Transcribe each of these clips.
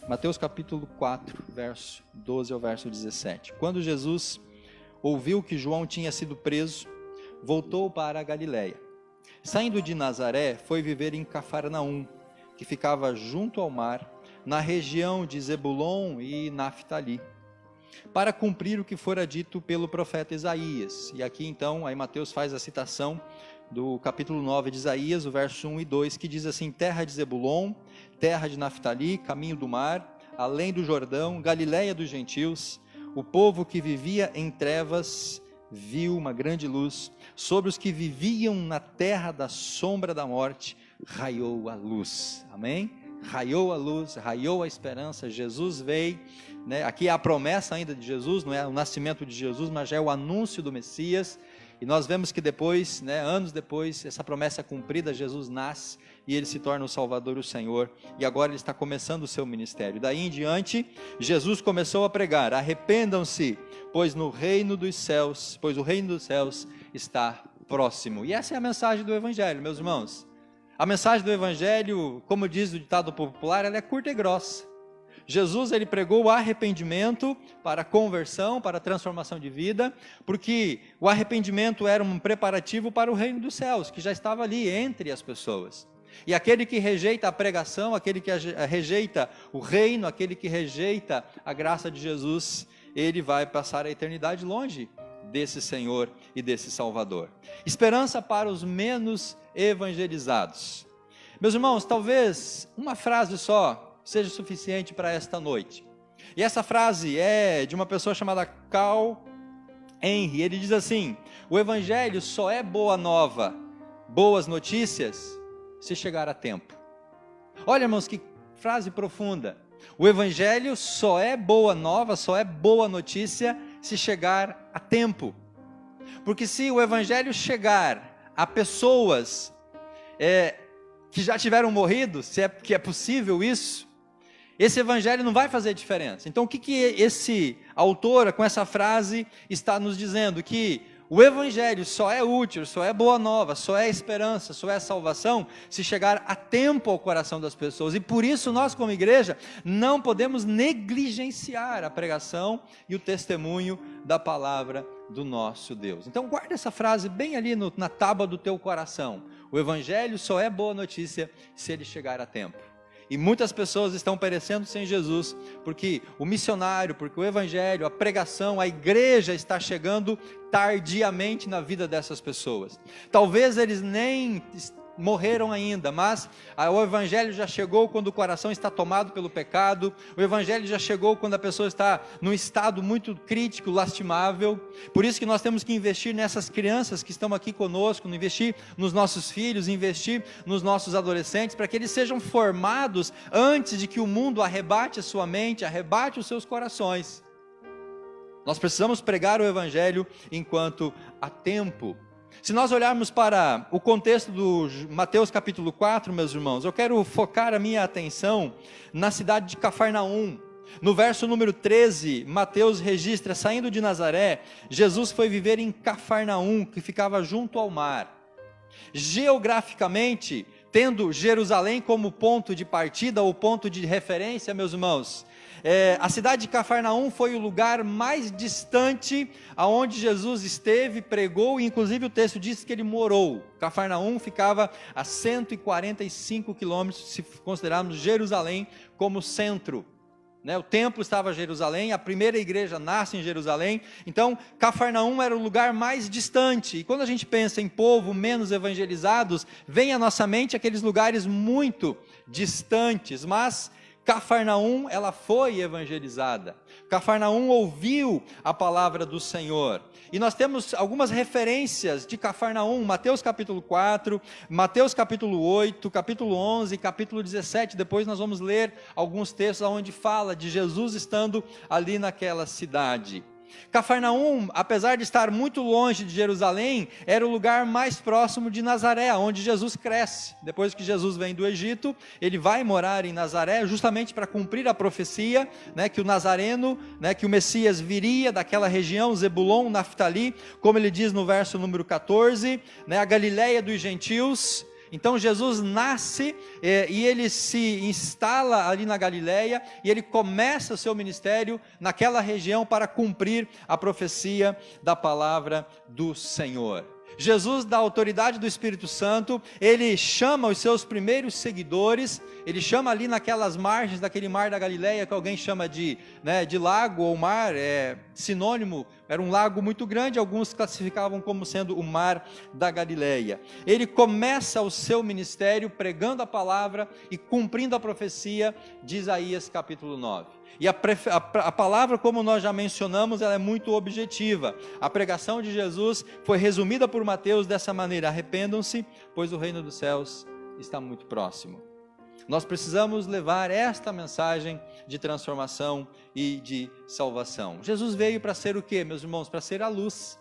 Mateus capítulo 4, verso 12 ao verso 17. Quando Jesus ouviu que João tinha sido preso, voltou para a Galiléia. Saindo de Nazaré, foi viver em Cafarnaum, que ficava junto ao mar, na região de Zebulon e Naftali, para cumprir o que fora dito pelo profeta Isaías. E aqui então, aí Mateus faz a citação do capítulo 9 de Isaías, o verso 1 e 2, que diz assim: terra de Zebulon, terra de Naftali, caminho do mar, além do Jordão, Galiléia dos gentios, o povo que vivia em trevas viu uma grande luz, sobre os que viviam na terra da sombra da morte, raiou a luz. Amém? Raiou a luz, raiou a esperança. Jesus veio, né? Aqui é a promessa ainda de Jesus, não é o nascimento de Jesus, mas já é o anúncio do Messias. E nós vemos que depois, né, anos depois, essa promessa é cumprida, Jesus nasce e ele se torna o Salvador, o Senhor, e agora ele está começando o seu ministério. Daí em diante, Jesus começou a pregar: arrependam-se, pois o reino dos céus está próximo. E essa é a mensagem do Evangelho, meus irmãos. A mensagem do Evangelho, como diz o ditado popular, ela é curta e grossa. Jesus, ele pregou o arrependimento para a conversão, para a transformação de vida, porque o arrependimento era um preparativo para o reino dos céus, que já estava ali entre as pessoas. E aquele que rejeita a pregação, aquele que rejeita o reino, aquele que rejeita a graça de Jesus, ele vai passar a eternidade longe desse Senhor e desse Salvador. Esperança para os menos evangelizados. Meus irmãos, talvez uma frase só seja suficiente para esta noite. E essa frase é de uma pessoa chamada Carl Henry. Ele diz assim: o Evangelho só é boa nova, boas notícias, se chegar a tempo. Olha, irmãos, que frase profunda. O Evangelho só é boa nova, só é boa notícia se chegar a tempo. Porque se o Evangelho chegar a pessoas que já tiveram morrido, se é que é possível isso, esse Evangelho não vai fazer diferença. Então o que esse autor com essa frase está nos dizendo? Que o Evangelho só é útil, só é boa nova, só é esperança, só é salvação, se chegar a tempo ao coração das pessoas. E por isso nós como igreja não podemos negligenciar a pregação e o testemunho da palavra do nosso Deus. Então guarda essa frase bem ali na tábua do teu coração. O Evangelho só é boa notícia se ele chegar a tempo. E muitas pessoas estão perecendo sem Jesus, porque o missionário, porque o Evangelho, a pregação, a igreja está chegando tardiamente na vida dessas pessoas. Talvez eles nem morreram ainda, mas o Evangelho já chegou quando o coração está tomado pelo pecado. O Evangelho já chegou quando a pessoa está num estado muito crítico, lastimável. Por isso que nós temos que investir nessas crianças que estão aqui conosco, investir nos nossos filhos, investir nos nossos adolescentes, para que eles sejam formados antes de que o mundo arrebate a sua mente, arrebate os seus corações. Nós precisamos pregar o Evangelho enquanto há tempo. Se nós olharmos para o contexto do Mateus capítulo 4, meus irmãos, eu quero focar a minha atenção na cidade de Cafarnaum. No verso número 13, Mateus registra: saindo de Nazaré, Jesus foi viver em Cafarnaum, que ficava junto ao mar. Geograficamente, tendo Jerusalém como ponto de partida ou ponto de referência, meus irmãos, a cidade de Cafarnaum foi o lugar mais distante aonde Jesus esteve, pregou, e inclusive o texto diz que ele morou. Cafarnaum ficava a 145 quilômetros, se considerarmos Jerusalém como centro. O templo estava em Jerusalém, a primeira igreja nasce em Jerusalém, então Cafarnaum era o lugar mais distante. E quando a gente pensa em povo menos evangelizados, vem à nossa mente aqueles lugares muito distantes, mas Cafarnaum, ela foi evangelizada. Cafarnaum ouviu a palavra do Senhor. E nós temos algumas referências de Cafarnaum: Mateus capítulo 4, Mateus capítulo 8, capítulo 11, capítulo 17. Depois nós vamos ler alguns textos onde fala de Jesus estando ali naquela cidade. Cafarnaum, apesar de estar muito longe de Jerusalém, era o lugar mais próximo de Nazaré, onde Jesus cresce. Depois que Jesus vem do Egito, ele vai morar em Nazaré, justamente para cumprir a profecia, que o Nazareno, que o Messias viria daquela região, Zebulon, Naftali, como ele diz no verso número 14, a Galiléia dos gentios. Então Jesus nasce e ele se instala ali na Galileia e ele começa o seu ministério naquela região para cumprir a profecia da palavra do Senhor. Jesus, da autoridade do Espírito Santo, ele chama os seus primeiros seguidores, ele chama ali naquelas margens daquele mar da Galileia, que alguém chama de lago ou mar, sinônimo, era um lago muito grande, alguns classificavam como sendo o mar da Galileia. Ele começa o seu ministério pregando a palavra e cumprindo a profecia de Isaías capítulo 9. E a palavra, como nós já mencionamos, ela é muito objetiva. A pregação de Jesus foi resumida por Mateus dessa maneira: arrependam-se, pois o reino dos céus está muito próximo. Nós precisamos levar esta mensagem de transformação e de salvação. Jesus veio para ser o quê, meus irmãos? Para ser a luz.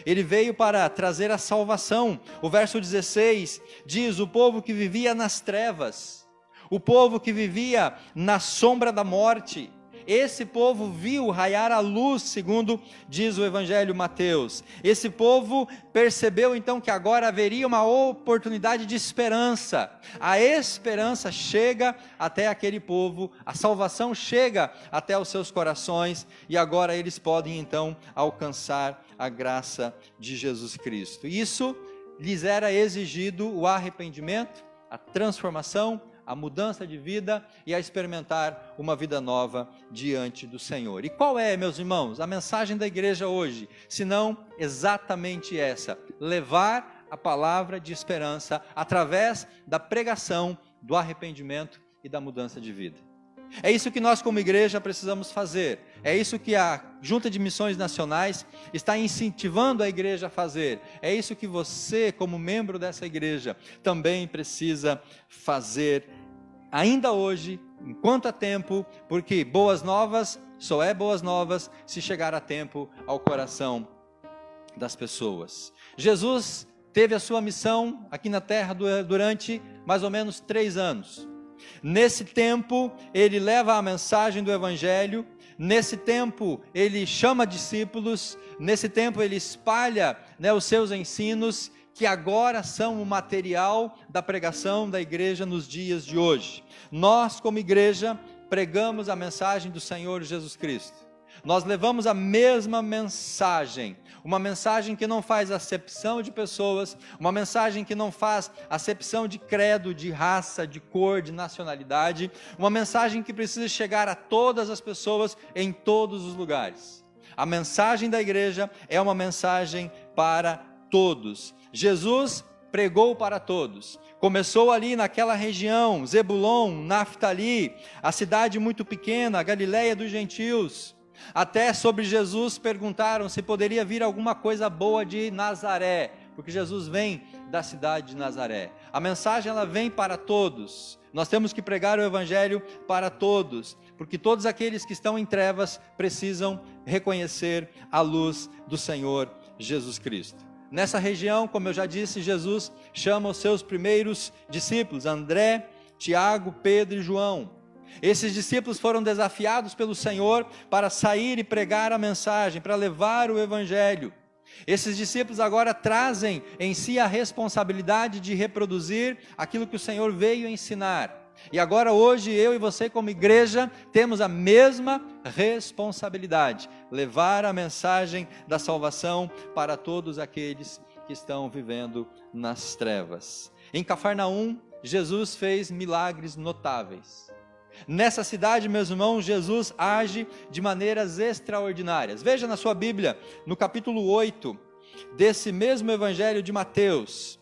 Ele veio para trazer a salvação. O verso 16 diz: o povo que vivia nas trevas, o povo que vivia na sombra da morte, esse povo viu raiar a luz, segundo diz o Evangelho Mateus. Esse povo percebeu então que agora haveria uma oportunidade de esperança. A esperança chega até aquele povo, a salvação chega até os seus corações, e agora eles podem então alcançar a graça de Jesus Cristo. Isso lhes era exigido o arrependimento, a transformação, a mudança de vida e a experimentar uma vida nova diante do Senhor. E qual é, meus irmãos, a mensagem da igreja hoje? Senão exatamente essa: levar a palavra de esperança através da pregação, do arrependimento e da mudança de vida. É isso que nós como igreja precisamos fazer. É isso que a Junta de Missões Nacionais está incentivando a igreja a fazer. É isso que você, como membro dessa igreja, também precisa fazer ainda hoje, enquanto há tempo, porque boas novas só é boas novas se chegar a tempo ao coração das pessoas. Jesus teve a sua missão aqui na terra durante mais ou menos 3 anos. Nesse tempo, ele leva a mensagem do Evangelho. Nesse tempo, ele chama discípulos. Nesse tempo, ele espalha os seus ensinos, que agora são o material da pregação da igreja nos dias de hoje. Nós, como igreja, pregamos a mensagem do Senhor Jesus Cristo. Nós levamos a mesma mensagem, uma mensagem que não faz acepção de pessoas, uma mensagem que não faz acepção de credo, de raça, de cor, de nacionalidade, uma mensagem que precisa chegar a todas as pessoas em todos os lugares. A mensagem da igreja é uma mensagem para todos. Jesus pregou para todos. Começou ali naquela região, Zebulon, Naftali, a cidade muito pequena, a Galileia dos gentios. Até sobre Jesus perguntaram se poderia vir alguma coisa boa de Nazaré, porque Jesus vem da cidade de Nazaré. A mensagem ela vem para todos. Nós temos que pregar o Evangelho para todos, porque todos aqueles que estão em trevas precisam reconhecer a luz do Senhor Jesus Cristo. Nessa região, como eu já disse, Jesus chama os seus primeiros discípulos, André, Tiago, Pedro e João. Esses discípulos foram desafiados pelo Senhor para sair e pregar a mensagem, para levar o Evangelho. Esses discípulos agora trazem em si a responsabilidade de reproduzir aquilo que o Senhor veio ensinar. E agora hoje eu e você como igreja temos a mesma responsabilidade, levar a mensagem da salvação para todos aqueles que estão vivendo nas trevas. Em Cafarnaum, Jesus fez milagres notáveis. Nessa cidade, meus irmãos, Jesus age de maneiras extraordinárias. Veja na sua Bíblia, no capítulo 8, desse mesmo Evangelho de Mateus.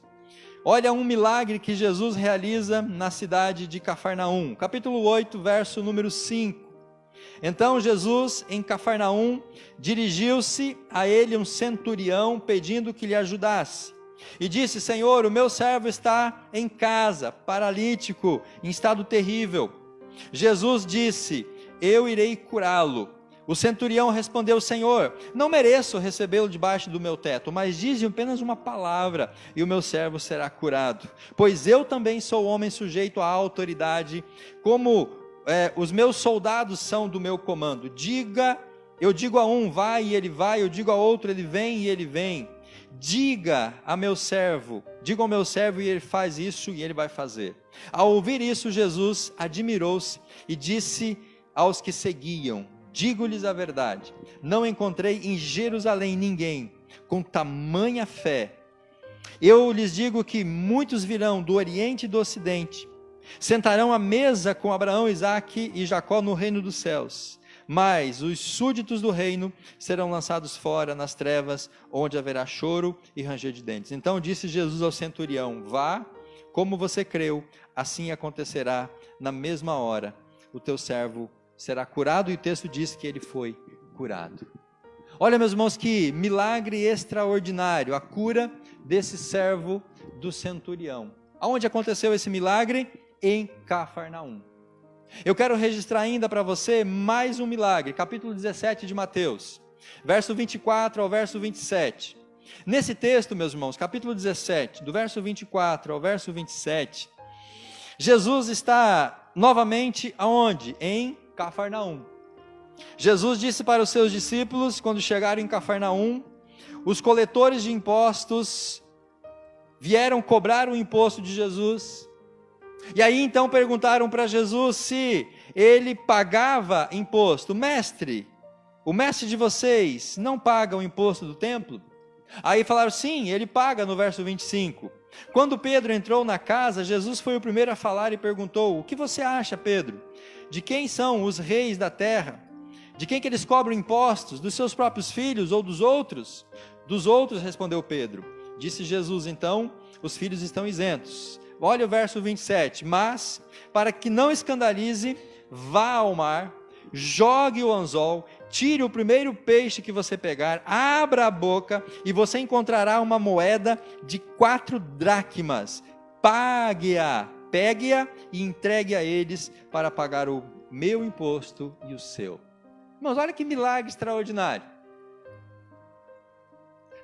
Olha um milagre que Jesus realiza na cidade de Cafarnaum. Capítulo 8, verso número 5. Então Jesus, em Cafarnaum, dirigiu-se a ele um centurião, pedindo que lhe ajudasse. E disse: Senhor, o meu servo está em casa, paralítico, em estado terrível. Jesus disse: eu irei curá-lo. O centurião respondeu: Senhor, não mereço recebê-lo debaixo do meu teto, mas dize apenas uma palavra e o meu servo será curado. Pois eu também sou homem sujeito à autoridade, como os meus soldados são do meu comando. Eu digo a um, vai e ele vai, eu digo a outro, ele vem e ele vem. diga ao meu servo e ele faz isso e ele vai fazer. Ao ouvir isso, Jesus admirou-se e disse aos que seguiam: digo-lhes a verdade, não encontrei em Jerusalém ninguém com tamanha fé. Eu lhes digo que muitos virão do Oriente e do Ocidente, sentarão à mesa com Abraão, Isaque e Jacó no reino dos céus, mas os súditos do reino serão lançados fora nas trevas, onde haverá choro e ranger de dentes. Então disse Jesus ao centurião: vá, como você creu, assim acontecerá na mesma hora. O teu servo será curado, e o texto diz que ele foi curado. Olha, meus irmãos, que milagre extraordinário, a cura desse servo do centurião. Aonde aconteceu esse milagre? Em Cafarnaum. Eu quero registrar ainda para você mais um milagre, capítulo 17 de Mateus, verso 24 ao verso 27. Nesse texto, meus irmãos, capítulo 17, do verso 24 ao verso 27, Jesus está novamente aonde? Em Cafarnaum. Jesus disse para os seus discípulos, quando chegaram em Cafarnaum, os coletores de impostos vieram cobrar o imposto de Jesus. E aí então perguntaram para Jesus se ele pagava imposto. Mestre, o mestre de vocês não paga o imposto do templo? Aí falaram: sim, ele paga, no verso 25. Quando Pedro entrou na casa, Jesus foi o primeiro a falar e perguntou: o que você acha, Pedro? De quem são os reis da terra? De quem que eles cobram impostos? Dos seus próprios filhos ou dos outros? Dos outros, respondeu Pedro. Disse Jesus: então, os filhos estão isentos. Olha o verso 27. Mas, para que não escandalize, vá ao mar, jogue o anzol, tire o primeiro peixe que você pegar, abra a boca e você encontrará uma moeda de 4 dracmas. Pague-a, pegue-a e entregue a eles para pagar o meu imposto e o seu. Irmãos, olha que milagre extraordinário.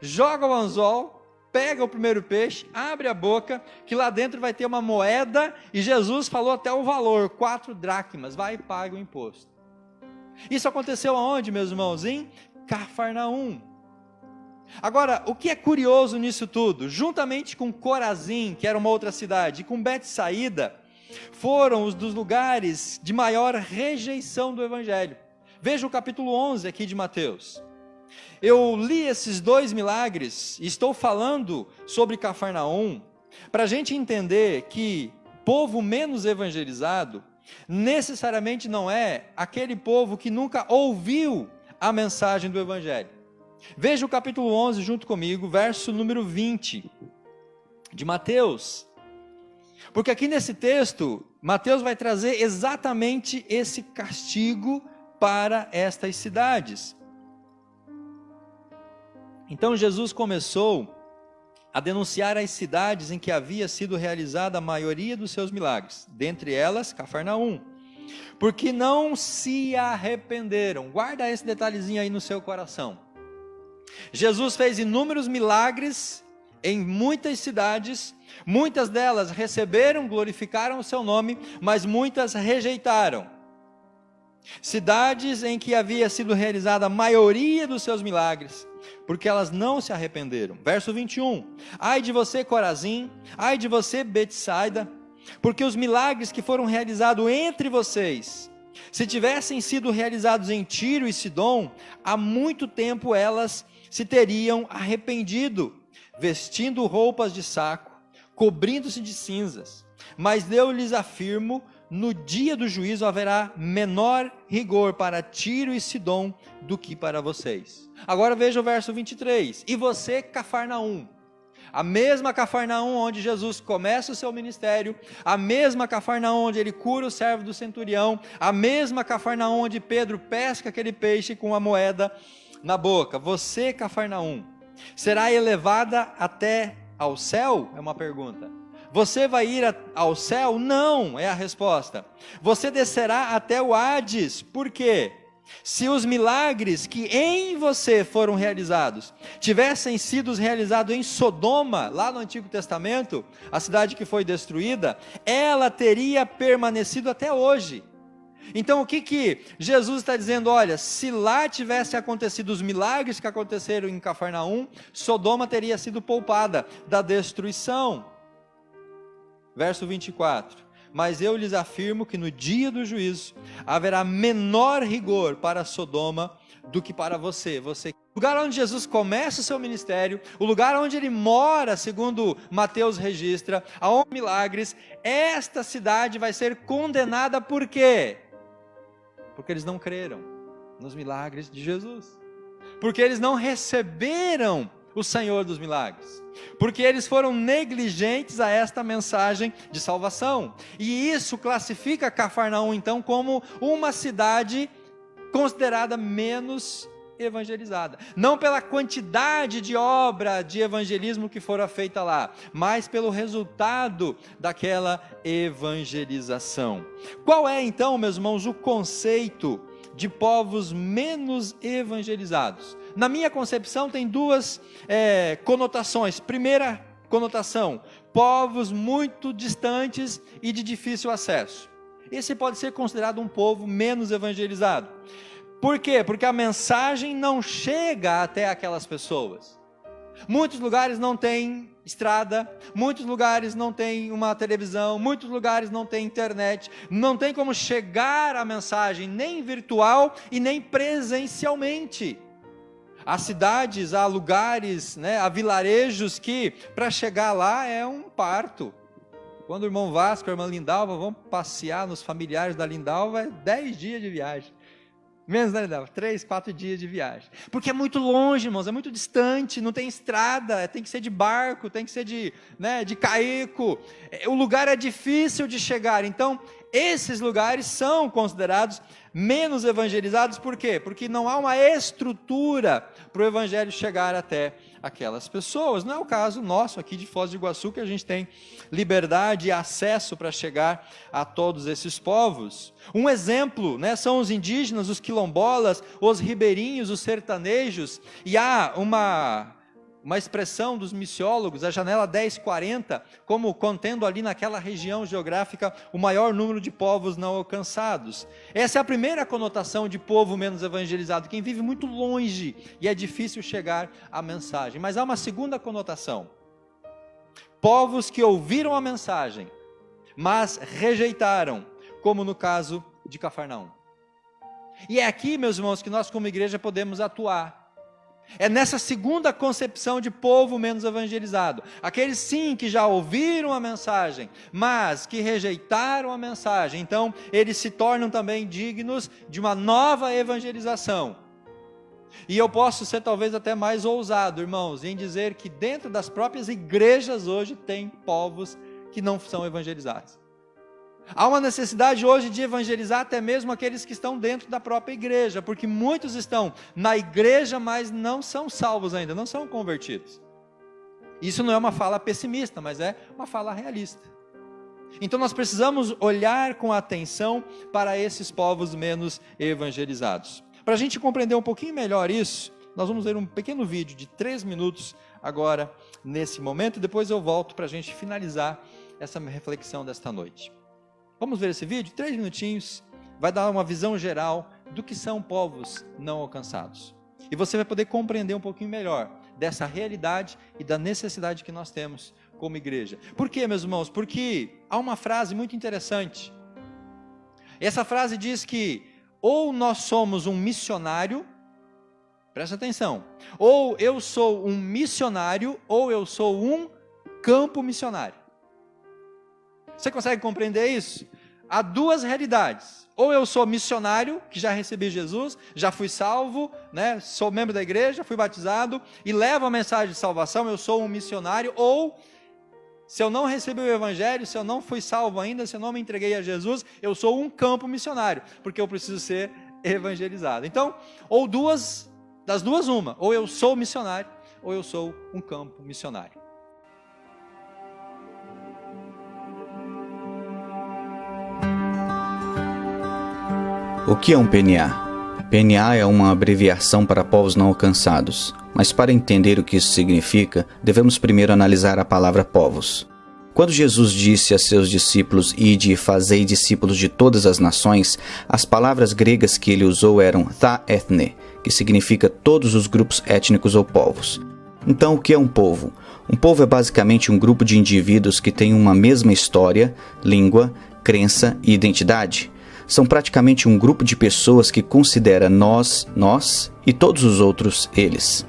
Joga o anzol, pega o primeiro peixe, abre a boca, que lá dentro vai ter uma moeda, e Jesus falou até o valor, 4 dracmas, vai e paga o imposto. Isso aconteceu aonde, meus irmãos? Em Cafarnaum. Agora, o que é curioso nisso tudo? Juntamente com Corazim, que era uma outra cidade, e com Betsaída, foram os dos lugares de maior rejeição do Evangelho. Veja o capítulo 11 aqui de Mateus. Eu li esses 2 milagres, e estou falando sobre Cafarnaum, para a gente entender que povo menos evangelizado, necessariamente não é aquele povo que nunca ouviu a mensagem do Evangelho. Veja o capítulo 11 junto comigo, verso número 20 de Mateus. Porque aqui nesse texto, Mateus vai trazer exatamente esse castigo para estas cidades. Então Jesus começou a denunciar as cidades em que havia sido realizada a maioria dos seus milagres, dentre elas Cafarnaum, porque não se arrependeram. Guarda esse detalhezinho aí no seu coração. Jesus fez inúmeros milagres em muitas cidades, muitas delas receberam, glorificaram o seu nome, mas muitas rejeitaram. Cidades em que havia sido realizada a maioria dos seus milagres, porque elas não se arrependeram. Verso 21, ai de você Corazim, ai de você Betsaida, porque os milagres que foram realizados entre vocês, se tivessem sido realizados em Tiro e Sidom, há muito tempo elas se teriam arrependido, vestindo roupas de saco, cobrindo-se de cinzas. Mas eu lhes afirmo, no dia do juízo haverá menor rigor para Tiro e Sidom do que para vocês. Agora veja o verso 23. E você, Cafarnaum, a mesma Cafarnaum onde Jesus começa o seu ministério, a mesma Cafarnaum onde ele cura o servo do centurião, a mesma Cafarnaum onde Pedro pesca aquele peixe com a moeda na boca. Você, Cafarnaum, será elevada até ao céu? É uma pergunta. Você vai ir ao céu? Não, é a resposta. Você descerá até o Hades. Por quê? Se os milagres que em você foram realizados, tivessem sido realizados em Sodoma, lá no Antigo Testamento, a cidade que foi destruída, ela teria permanecido até hoje. Então o que Jesus está dizendo? Olha, se lá tivesse acontecido os milagres que aconteceram em Cafarnaum, Sodoma teria sido poupada da destruição. Verso 24: mas eu lhes afirmo que no dia do juízo haverá menor rigor para Sodoma do que para você. O lugar onde Jesus começa o seu ministério, o lugar onde ele mora, segundo Mateus registra, aonde milagres, esta cidade vai ser condenada por quê? Porque eles não creram nos milagres de Jesus, porque eles não receberam o Senhor dos milagres, porque eles foram negligentes a esta mensagem de salvação, e isso classifica Cafarnaum então como uma cidade considerada menos evangelizada, não pela quantidade de obra de evangelismo que fora feita lá, mas pelo resultado daquela evangelização. Qual é então, meus irmãos, o conceito de povos menos evangelizados? Na minha concepção tem duas conotações. Primeira conotação: povos muito distantes e de difícil acesso. Esse pode ser considerado um povo menos evangelizado. Por quê? Porque a mensagem não chega até aquelas pessoas. Muitos lugares não têm estrada, muitos lugares não têm uma televisão, muitos lugares não têm internet, não tem como chegar a mensagem nem virtual e nem presencialmente. Há cidades, há lugares, há vilarejos que para chegar lá é um parto. Quando o irmão Vasco e a irmã Lindalva vão passear nos familiares da Lindalva, é 10 dias de viagem. Menos, né, Lindalva? 3, 4 dias de viagem. Porque é muito longe, irmãos, é muito distante, não tem estrada, tem que ser de barco, tem que ser de caico. O lugar é difícil de chegar. Então, esses lugares são considerados menos evangelizados. Por quê? Porque não há uma estrutura para o evangelho chegar até aquelas pessoas. Não é o caso nosso aqui de Foz do Iguaçu, que a gente tem liberdade e acesso para chegar a todos esses povos. Um exemplo, são os indígenas, os quilombolas, os ribeirinhos, os sertanejos, e há uma expressão dos missiólogos, a janela 1040, como contendo ali naquela região geográfica o maior número de povos não alcançados. Essa é a primeira conotação de povo menos evangelizado, quem vive muito longe e é difícil chegar à mensagem. Mas há uma segunda conotação: povos que ouviram a mensagem, mas rejeitaram, como no caso de Cafarnaum. E é aqui, meus irmãos, que nós como igreja podemos atuar. É nessa segunda concepção de povo menos evangelizado. Aqueles sim que já ouviram a mensagem, mas que rejeitaram a mensagem. Então, eles se tornam também dignos de uma nova evangelização. E eu posso ser talvez até mais ousado, irmãos, em dizer que dentro das próprias igrejas hoje tem povos que não são evangelizados. Há uma necessidade hoje de evangelizar até mesmo aqueles que estão dentro da própria igreja, porque muitos estão na igreja, mas não são salvos ainda, não são convertidos. Isso não é uma fala pessimista, mas é uma fala realista. Então nós precisamos olhar com atenção para esses povos menos evangelizados. Para a gente compreender um pouquinho melhor isso, nós vamos ver um pequeno vídeo de 3 minutos agora, nesse momento, e depois eu volto para a gente finalizar essa reflexão desta noite. Vamos ver esse vídeo? 3 minutinhos, vai dar uma visão geral do que são povos não alcançados. E você vai poder compreender um pouquinho melhor dessa realidade e da necessidade que nós temos como igreja. Por quê, meus irmãos? Porque há uma frase muito interessante. Essa frase diz que ou nós somos um missionário, presta atenção, ou eu sou um missionário, ou eu sou um campo missionário. Você consegue compreender isso? Há 2 realidades: ou eu sou missionário, que já recebi Jesus, já fui salvo, sou membro da igreja, fui batizado e levo a mensagem de salvação, eu sou um missionário. Ou, se eu não recebi o evangelho, se eu não fui salvo ainda, se eu não me entreguei a Jesus, eu sou um campo missionário, porque eu preciso ser evangelizado. Então, ou das duas uma, ou eu sou missionário, ou eu sou um campo missionário. O que é um PNA? PNA é uma abreviação para povos não alcançados, mas para entender o que isso significa, devemos primeiro analisar a palavra povos. Quando Jesus disse a seus discípulos, ide e fazei discípulos de todas as nações, as palavras gregas que ele usou eram tha ethne, que significa todos os grupos étnicos ou povos. Então, o que é um povo? Um povo é basicamente um grupo de indivíduos que têm uma mesma história, língua, crença e identidade. São praticamente um grupo de pessoas que considera nós e todos os outros eles.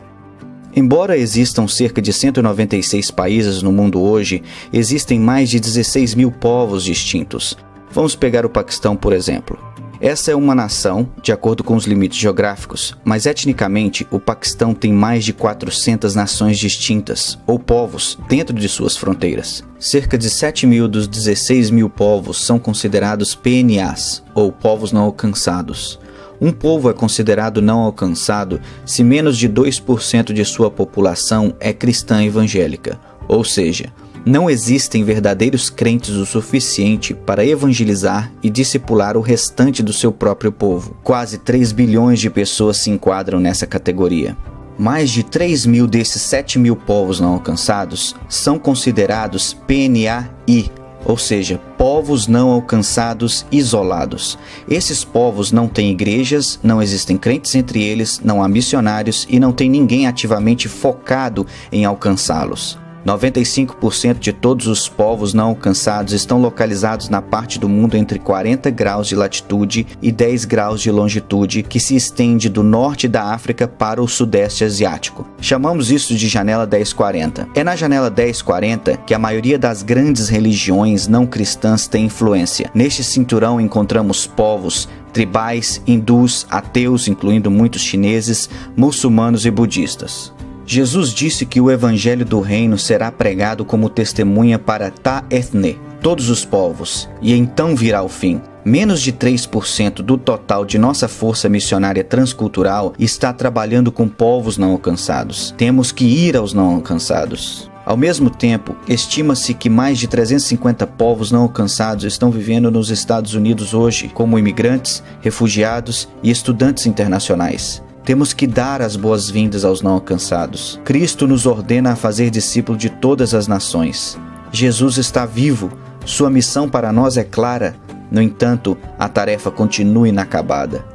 Embora existam cerca de 196 países no mundo hoje, existem mais de 16 mil povos distintos. Vamos pegar o Paquistão, por exemplo. Essa é uma nação, de acordo com os limites geográficos, mas etnicamente o Paquistão tem mais de 400 nações distintas, ou povos, dentro de suas fronteiras. Cerca de 7 mil dos 16 mil povos são considerados PNAs, ou povos não alcançados. Um povo é considerado não alcançado se menos de 2% de sua população é cristã evangélica, ou seja, não existem verdadeiros crentes o suficiente para evangelizar e discipular o restante do seu próprio povo. Quase 3 bilhões de pessoas se enquadram nessa categoria. Mais de 3 mil desses 7 mil povos não alcançados são considerados PNAI, ou seja, povos não alcançados isolados. Esses povos não têm igrejas, não existem crentes entre eles, não há missionários e não tem ninguém ativamente focado em alcançá-los. 95% de todos os povos não alcançados estão localizados na parte do mundo entre 40 graus de latitude e 10 graus de longitude, que se estende do norte da África para o sudeste asiático. Chamamos isso de janela 1040. É na janela 1040 que a maioria das grandes religiões não cristãs tem influência. Neste cinturão encontramos povos tribais, hindus, ateus, incluindo muitos chineses, muçulmanos e budistas. Jesus disse que o evangelho do reino será pregado como testemunha para tha ethne, todos os povos, e então virá o fim. Menos de 3% do total de nossa força missionária transcultural está trabalhando com povos não alcançados. Temos que ir aos não alcançados. Ao mesmo tempo, estima-se que mais de 350 povos não alcançados estão vivendo nos Estados Unidos hoje, como imigrantes, refugiados e estudantes internacionais. Temos que dar as boas-vindas aos não alcançados. Cristo nos ordena a fazer discípulo de todas as nações. Jesus está vivo. Sua missão para nós é clara. No entanto, a tarefa continua inacabada.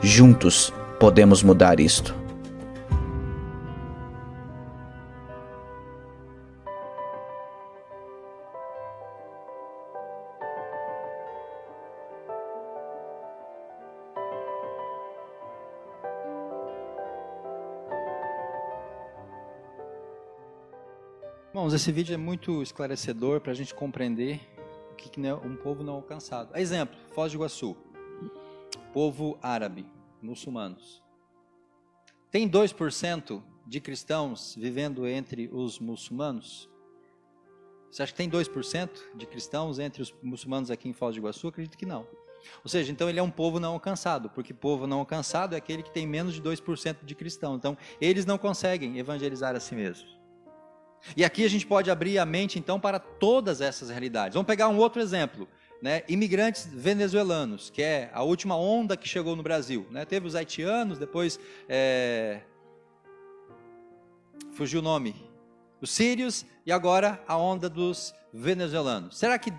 Juntos, podemos mudar isto. Irmãos, esse vídeo é muito esclarecedor para a gente compreender o que é um povo não alcançado. Exemplo, Foz do Iguaçu, povo árabe, muçulmanos. Tem 2% de cristãos vivendo entre os muçulmanos? Você acha que tem 2% de cristãos entre os muçulmanos aqui em Foz do Iguaçu? Acredito que não. Ou seja, então ele é um povo não alcançado, porque povo não alcançado é aquele que tem menos de 2% de cristãos. Então, eles não conseguem evangelizar a si mesmos. E aqui a gente pode abrir a mente, então, para todas essas realidades. Vamos pegar um outro exemplo, né? Imigrantes venezuelanos, que é a última onda que chegou no Brasil, né? Teve os haitianos, depois, fugiu o nome, os sírios, e agora a onda dos venezuelanos. Será que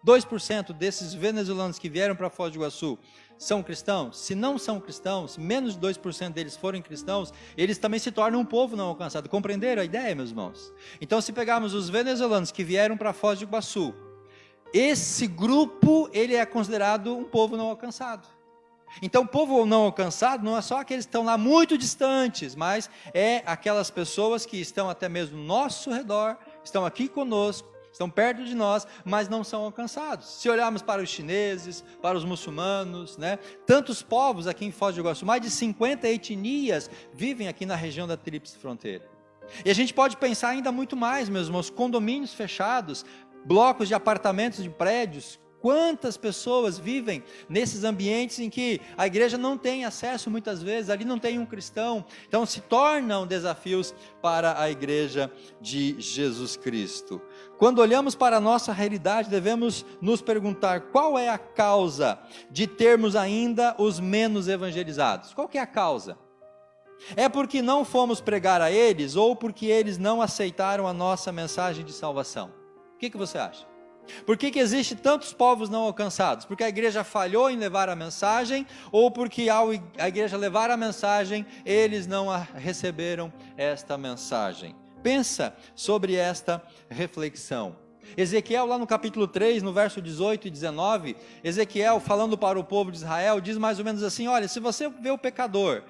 2% desses venezuelanos que vieram para Foz do Iguaçu são cristãos? Se não são cristãos, se menos de 2% deles forem cristãos, eles também se tornam um povo não alcançado. Compreenderam a ideia, meus irmãos? Então, se pegarmos os venezuelanos que vieram para Foz do Iguaçu, esse grupo, ele é considerado um povo não alcançado. Então, o povo não alcançado não é só aqueles que estão lá muito distantes, mas é aquelas pessoas que estão até mesmo no nosso redor, estão aqui conosco, estão perto de nós, mas não são alcançados. Se olharmos para os chineses, para os muçulmanos, né? Tantos povos aqui em Foz do Iguaçu, mais de 50 etnias vivem aqui na região da tríplice fronteira. E a gente pode pensar ainda muito mais, meus irmãos, condomínios fechados, blocos de apartamentos, de prédios. Quantas pessoas vivem nesses ambientes em que a igreja não tem acesso muitas vezes, ali não tem um cristão, então se tornam desafios para a igreja de Jesus Cristo. Quando olhamos para a nossa realidade, devemos nos perguntar qual é a causa de termos ainda os menos evangelizados. Qual que é a causa? É porque não fomos pregar a eles ou porque eles não aceitaram a nossa mensagem de salvação? O que você acha? Por que existe tantos povos não alcançados? Porque a igreja falhou em levar a mensagem, ou porque ao a igreja levar a mensagem, eles não receberam esta mensagem? Pensa sobre esta reflexão. Ezequiel, lá no capítulo 3, no verso 18 e 19, Ezequiel, falando para o povo de Israel, diz mais ou menos assim: olha, se você vê o pecador,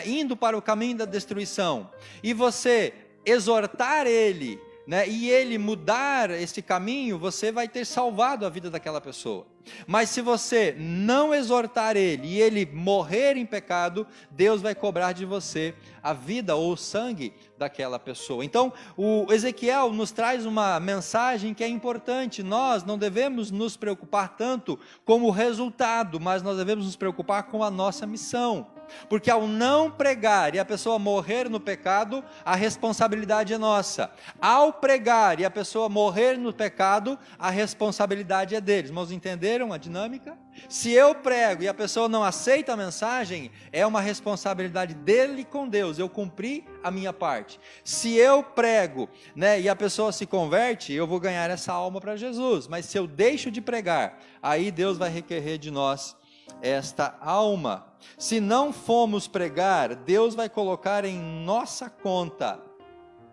indo para o caminho da destruição, e você exortar ele, e ele mudar esse caminho, você vai ter salvado a vida daquela pessoa. Mas se você não exortar ele e ele morrer em pecado, Deus vai cobrar de você a vida ou o sangue daquela pessoa. Então, o Ezequiel nos traz uma mensagem que é importante. Nós não devemos nos preocupar tanto com o resultado, mas nós devemos nos preocupar com a nossa missão. Porque ao não pregar e a pessoa morrer no pecado, a responsabilidade é nossa. Ao pregar e a pessoa morrer no pecado, a responsabilidade é deles. Irmãos, entenderam a dinâmica? Se eu prego e a pessoa não aceita a mensagem, é uma responsabilidade dele com Deus. Eu cumpri a minha parte. Se eu prego, e a pessoa se converte, eu vou ganhar essa alma para Jesus. Mas se eu deixo de pregar, aí Deus vai requerer de nós esta alma. Se não formos pregar, Deus vai colocar em nossa conta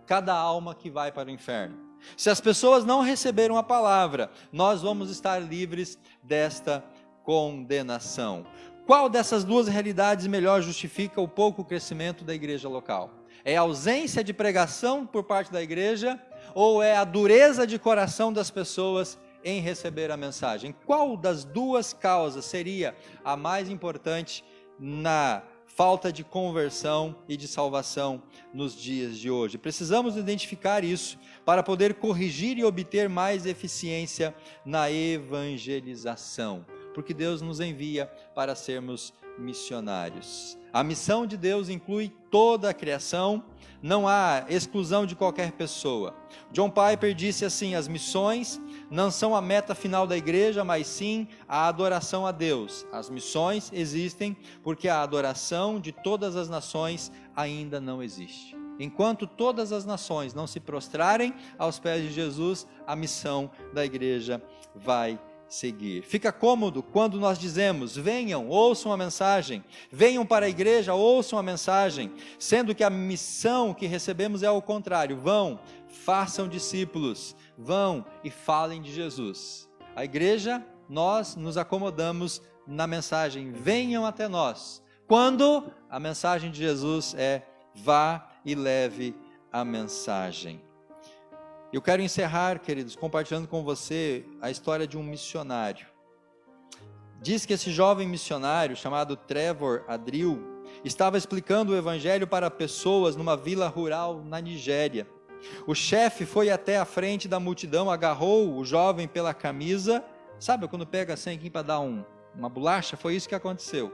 cada alma que vai para o inferno. Se as pessoas não receberam a palavra, nós vamos estar livres desta condenação. Qual dessas duas realidades melhor justifica o pouco crescimento da igreja local? É a ausência de pregação por parte da igreja, ou é a dureza de coração das pessoas em receber a mensagem? Qual das duas causas seria a mais importante na falta de conversão e de salvação nos dias de hoje? Precisamos identificar isso para poder corrigir e obter mais eficiência na evangelização, porque Deus nos envia para sermos missionários. A missão de Deus inclui toda a criação, não há exclusão de qualquer pessoa. John Piper disse assim: as missões não são a meta final da igreja, mas sim a adoração a Deus. As missões existem porque a adoração de todas as nações ainda não existe. Enquanto todas as nações não se prostrarem aos pés de Jesus, a missão da igreja vai seguir. Fica cômodo quando nós dizemos: venham, ouçam a mensagem, venham para a igreja, ouçam a mensagem, sendo que a missão que recebemos é ao contrário: vão, façam discípulos, vão e falem de Jesus. A igreja, nós nos acomodamos na mensagem: venham até nós, quando a mensagem de Jesus é: vá e leve a mensagem. Eu quero encerrar, queridos, compartilhando com você a história de um missionário. Diz que esse jovem missionário, chamado Trevor Adrill, estava explicando o evangelho para pessoas numa vila rural na Nigéria. O chefe foi até a frente da multidão, agarrou o jovem pela camisa, sabe quando pega assim aqui para dar uma bolacha? Foi isso que aconteceu.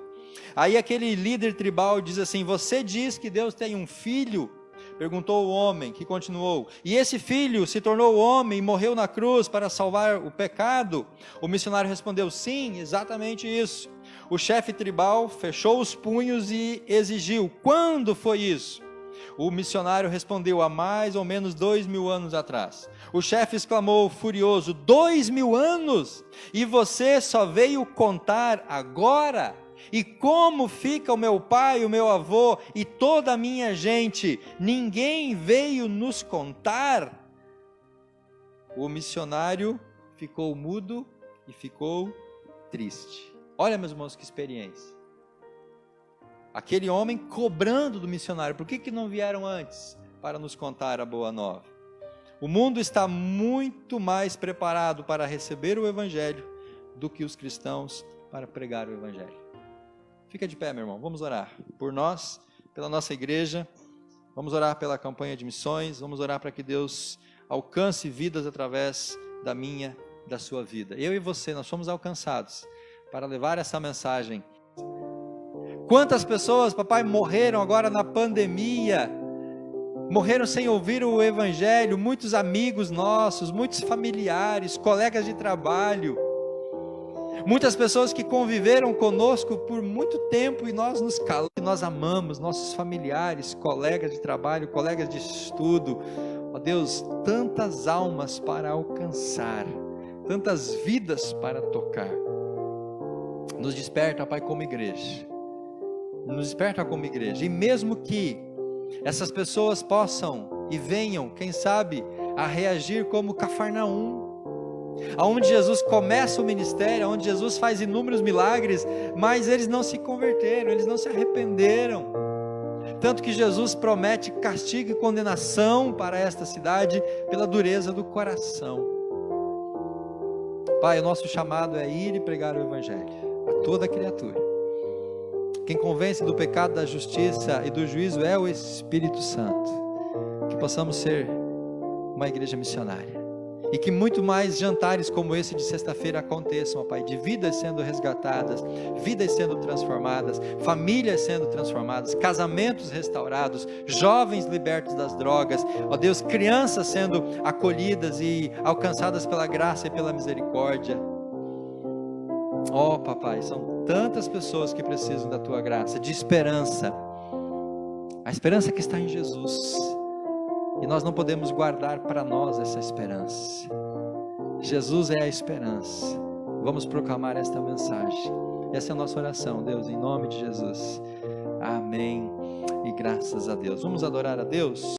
Aí aquele líder tribal diz assim: você diz que Deus tem um filho? Perguntou o homem, que continuou: e esse filho se tornou homem e morreu na cruz para salvar o pecado? O missionário respondeu: sim, exatamente isso. O chefe tribal fechou os punhos e exigiu: quando foi isso? O missionário respondeu: há mais ou menos 2000 anos atrás. O chefe exclamou furioso: 2000 anos? E você só veio contar agora? E como fica o meu pai, o meu avô e toda a minha gente? Ninguém veio nos contar? O missionário ficou mudo e ficou triste. Olha, meus irmãos, que experiência. Aquele homem cobrando do missionário: por que não vieram antes para nos contar a boa nova? O mundo está muito mais preparado para receber o evangelho do que os cristãos para pregar o evangelho. Fica de pé, meu irmão, vamos orar por nós, pela nossa igreja, vamos orar pela campanha de missões, vamos orar para que Deus alcance vidas através da minha, da sua vida. Eu e você, nós fomos alcançados para levar essa mensagem. Quantas pessoas, papai, morreram agora na pandemia, morreram sem ouvir o evangelho, muitos amigos nossos, muitos familiares, colegas de trabalho, muitas pessoas que conviveram conosco por muito tempo e nós nos calamos, nós amamos nossos familiares, colegas de trabalho, colegas de estudo, Ó Deus, tantas almas para alcançar, tantas vidas para tocar. Nos desperta, Pai, como igreja. Nos desperta como igreja. E mesmo que essas pessoas possam e venham, quem sabe, a reagir como Cafarnaum, aonde Jesus começa o ministério, onde Jesus faz inúmeros milagres, mas eles não se converteram, eles não se arrependeram. Tanto que Jesus promete castigo e condenação para esta cidade pela dureza do coração. Pai, o nosso chamado é ir e pregar o Evangelho a toda criatura. Quem convence do pecado, da justiça e do juízo é o Espírito Santo. Que possamos ser uma igreja missionária. E que muito mais jantares como esse de sexta-feira aconteçam, ó Pai, de vidas sendo resgatadas, vidas sendo transformadas, famílias sendo transformadas, casamentos restaurados, jovens libertos das drogas, ó Deus, crianças sendo acolhidas e alcançadas pela graça e pela misericórdia. Ó Papai, são tantas pessoas que precisam da Tua graça, de esperança, a esperança que está em Jesus. E nós não podemos guardar para nós essa esperança. Jesus é a esperança. Vamos proclamar esta mensagem. Essa é a nossa oração, Deus, em nome de Jesus. Amém. E graças a Deus. Vamos adorar a Deus.